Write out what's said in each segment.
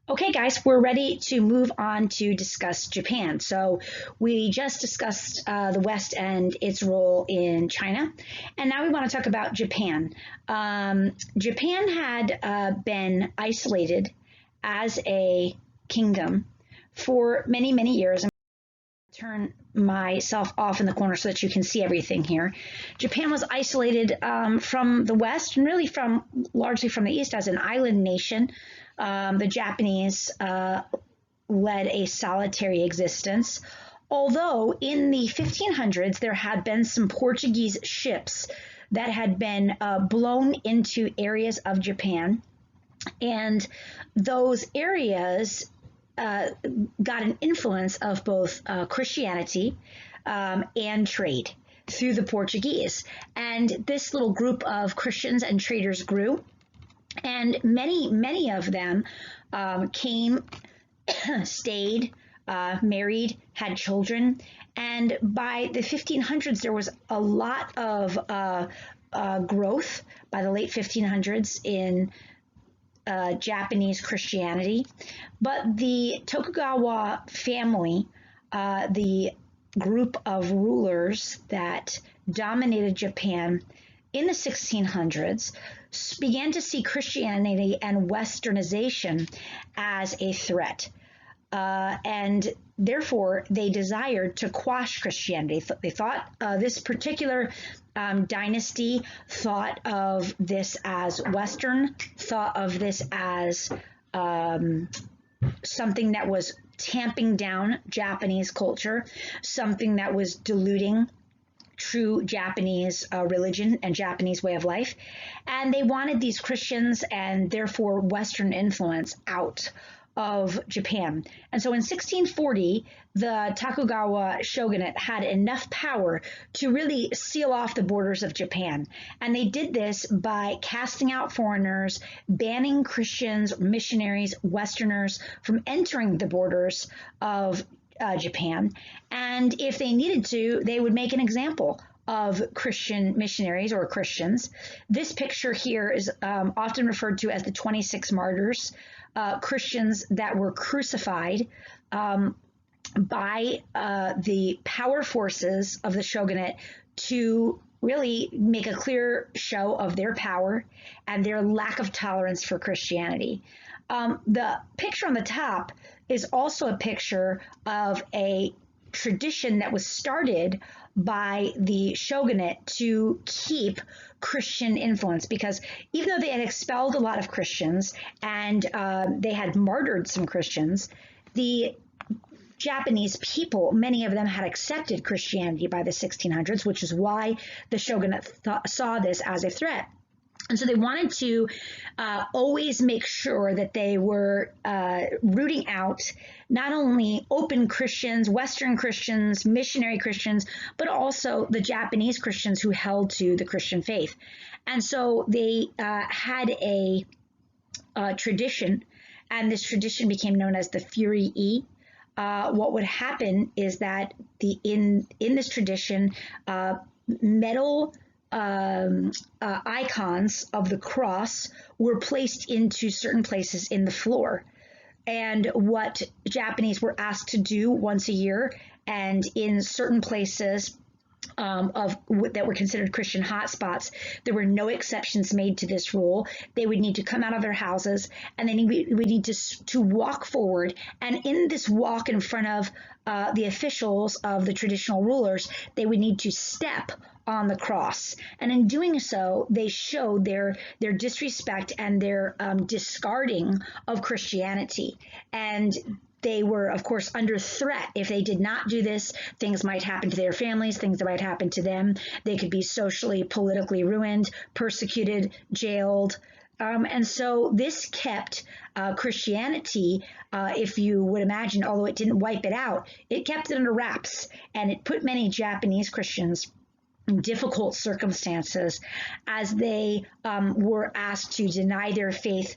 Okay, guys, we're ready to move on to discuss Japan. So we just discussed the West and its role in China, and now we want to talk about Japan. Japan had been isolated as a kingdom for many, many years. I'm going to turn myself off in the corner so that you can see everything here. Japan was isolated from the West and really from largely from the East as an island nation. The Japanese led a solitary existence, although in the 1500s there had been some Portuguese ships that had been blown into areas of Japan, and those areas got an influence of both Christianity and trade through the Portuguese. And this little group of Christians and traders grew, and many of them came, stayed, married, had children. And by the 1500s, there was a lot of growth by the late 1500s in Japanese Christianity. But the Tokugawa family, the group of rulers that dominated Japan in the 1600s, began to see Christianity and Westernization as a threat. And therefore, they desired to quash Christianity. They thought this particular dynasty thought of this as Western, thought of this as something that was tamping down Japanese culture, something that was diluting true Japanese religion and Japanese way of life. And they wanted these Christians and therefore Western influence out of Japan. And so in 1640, the Tokugawa shogunate had enough power to really seal off the borders of Japan. And they did this by casting out foreigners, banning Christians, missionaries, Westerners from entering the borders of Japan. And if they needed to, they would make an example of Christian missionaries or Christians. This picture here is often referred to as the 26 martyrs, Christians that were crucified by the power forces of the shogunate to really make a clear show of their power and their lack of tolerance for Christianity. The picture on the top is also a picture of a tradition that was started by the shogunate to keep Christian influence, because even though they had expelled a lot of Christians and they had martyred some Christians, the Japanese people, many of them had accepted Christianity by the 1600s, which is why the shogunate saw this as a threat. And so they wanted to always make sure that they were rooting out not only open Christians, Western Christians, missionary Christians, but also the Japanese Christians who held to the Christian faith. And so they had a tradition, and this tradition became known as the Furii. What would happen is that in this tradition, metal icons of the cross were placed into certain places in the floor. And what Japanese were asked to do once a year, and in certain places that were considered Christian hotspots, there were no exceptions made to this rule. They would need to come out of their houses, and then we need to walk forward. And in this walk in front of the officials of the traditional rulers, they would need to step on the cross. And in doing so, they showed their disrespect and their discarding of Christianity. And they were, of course, under threat. If they did not do this, things might happen to their families, things that might happen to them. They could be socially, politically ruined, persecuted, jailed. And so this kept Christianity, if you would imagine, although it didn't wipe it out, it kept it under wraps. And it put many Japanese Christians in difficult circumstances as they were asked to deny their faith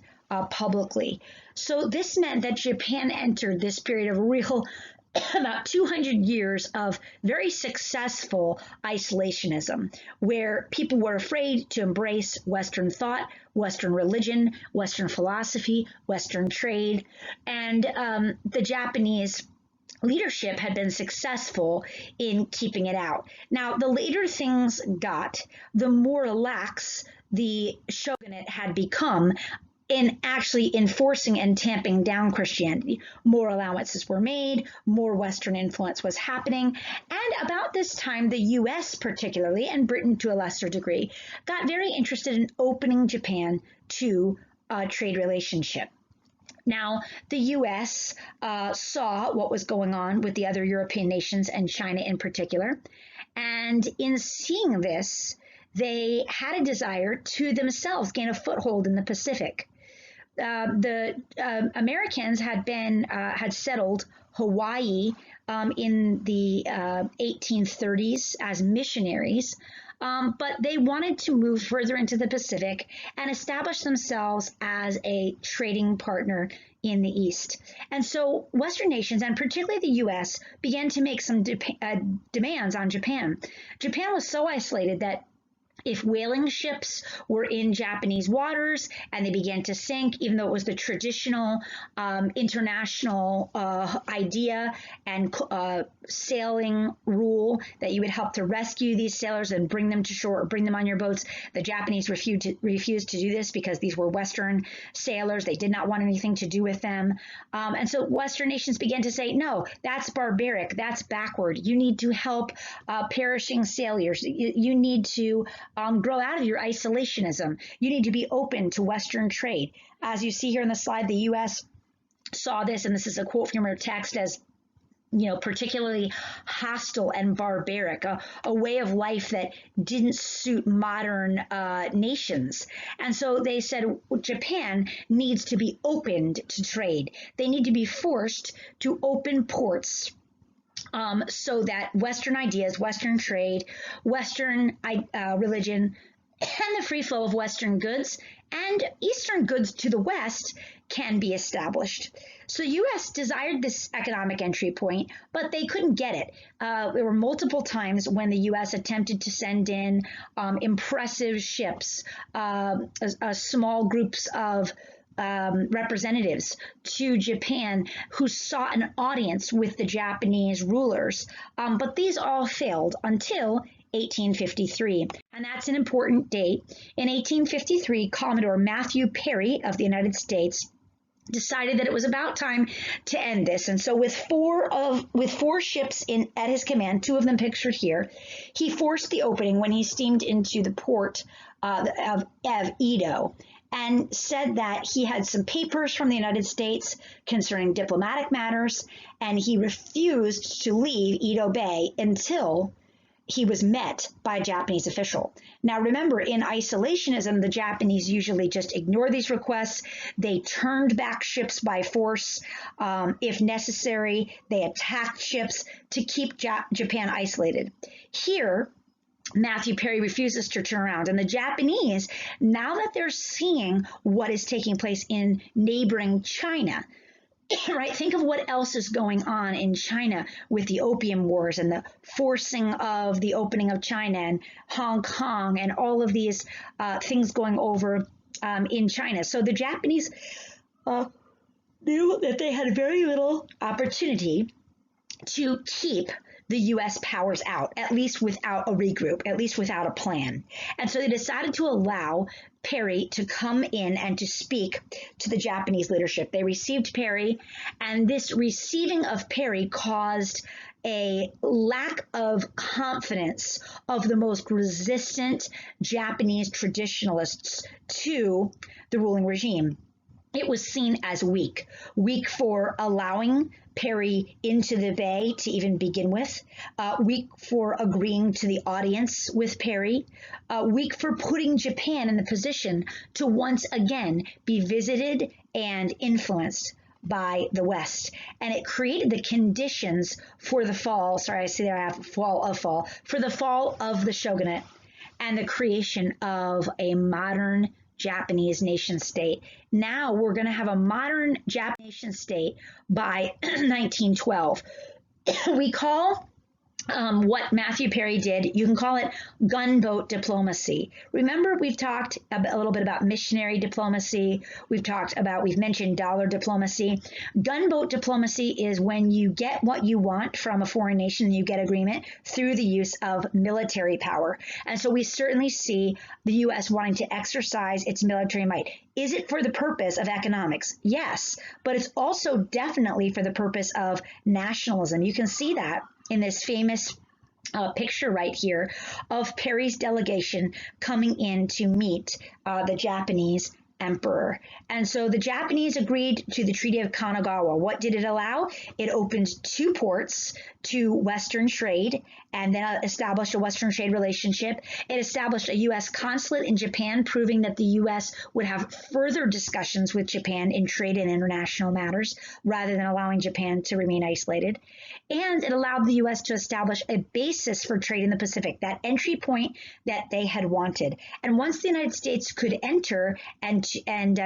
publicly. So this meant that Japan entered this period of real about 200 years of very successful isolationism, where people were afraid to embrace Western thought, Western religion, Western philosophy, Western trade, and the Japanese leadership had been successful in keeping it out. Now, the later things got, the more lax the shogunate had become in actually enforcing and tamping down Christianity. More allowances were made, more Western influence was happening, and about this time, the US particularly, and Britain to a lesser degree, got very interested in opening Japan to a trade relationship. Now, the US saw what was going on with the other European nations and China in particular, and in seeing this, they had a desire to themselves gain a foothold in the Pacific. The Americans had settled Hawaii in the 1830s as missionaries, but they wanted to move further into the Pacific and establish themselves as a trading partner in the East. And so Western nations, and particularly the U.S., began to make some demands on Japan. Japan was so isolated that if whaling ships were in Japanese waters and they began to sink, even though it was the traditional international idea and sailing rule that you would help to rescue these sailors and bring them to shore or bring them on your boats, the Japanese refused to do this because these were Western sailors. They did not want anything to do with them. And so Western nations began to say, no, that's barbaric. That's backward. You need to help perishing sailors. You need to grow out of your isolationism. You need to be open to Western trade. As you see here in the slide, the U.S. saw this, and this is a quote from your text, as particularly hostile and barbaric, a way of life that didn't suit modern nations. And so they said Japan needs to be opened to trade. They need to be forced to open ports so that Western ideas, Western trade, Western religion, and the free flow of Western goods and Eastern goods to the West can be established. So the U.S. desired this economic entry point, but they couldn't get it. There were multiple times when the U.S. attempted to send in impressive ships, small groups of representatives to Japan who sought an audience with the Japanese rulers. But these all failed until 1853. And that's an important date. In 1853, Commodore Matthew Perry of the United States decided that it was about time to end this. And so with four ships at his command, two of them pictured here, he forced the opening when he steamed into the port of Edo, and said that he had some papers from the United States concerning diplomatic matters, and he refused to leave Edo Bay until he was met by a Japanese official. Now, remember, in isolationism, the Japanese usually just ignore these requests. They turned back ships by force. If necessary, they attacked ships to keep Japan isolated. Here, Matthew Perry refuses to turn around. And the Japanese, now that they're seeing what is taking place in neighboring China, right? Think of what else is going on in China with the Opium Wars and the forcing of the opening of China and Hong Kong and all of these things going over in China. So the Japanese knew that they had very little opportunity to keep the U.S. powers out, at least without a regroup, at least without a plan. And so they decided to allow Perry to come in and to speak to the Japanese leadership. They received Perry, and this receiving of Perry caused a lack of confidence of the most resistant Japanese traditionalists to the ruling regime. It was seen as weak for allowing Perry into the bay to even begin with, weak for agreeing to the audience with Perry, weak for putting Japan in the position to once again be visited and influenced by the West. And it created the conditions for the fall, for the fall of the shogunate and the creation of a modern Japanese nation state. Now we're going to have a modern Japanese nation state by 1912. we call what Matthew Perry did, you can call it gunboat diplomacy. Remember, we've talked a little bit about missionary diplomacy. We've mentioned dollar diplomacy. Gunboat diplomacy is when you get what you want from a foreign nation and you get agreement through the use of military power. And so we certainly see the U.S. wanting to exercise its military might. Is it for the purpose of economics? Yes, but it's also definitely for the purpose of nationalism. You can see that in this famous picture right here of Perry's delegation coming in to meet the Japanese emperor. And so the Japanese agreed to the Treaty of Kanagawa. What did it allow? It opened 2 ports to Western trade and then established a Western trade relationship. It established a U.S. consulate in Japan, proving that the U.S. would have further discussions with Japan in trade and international matters rather than allowing Japan to remain isolated. And it allowed the U.S. to establish a basis for trade in the Pacific, that entry point that they had wanted. And once the United States could enter and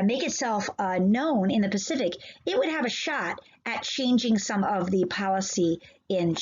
make itself known in the Pacific, it would have a shot at changing some of the policy in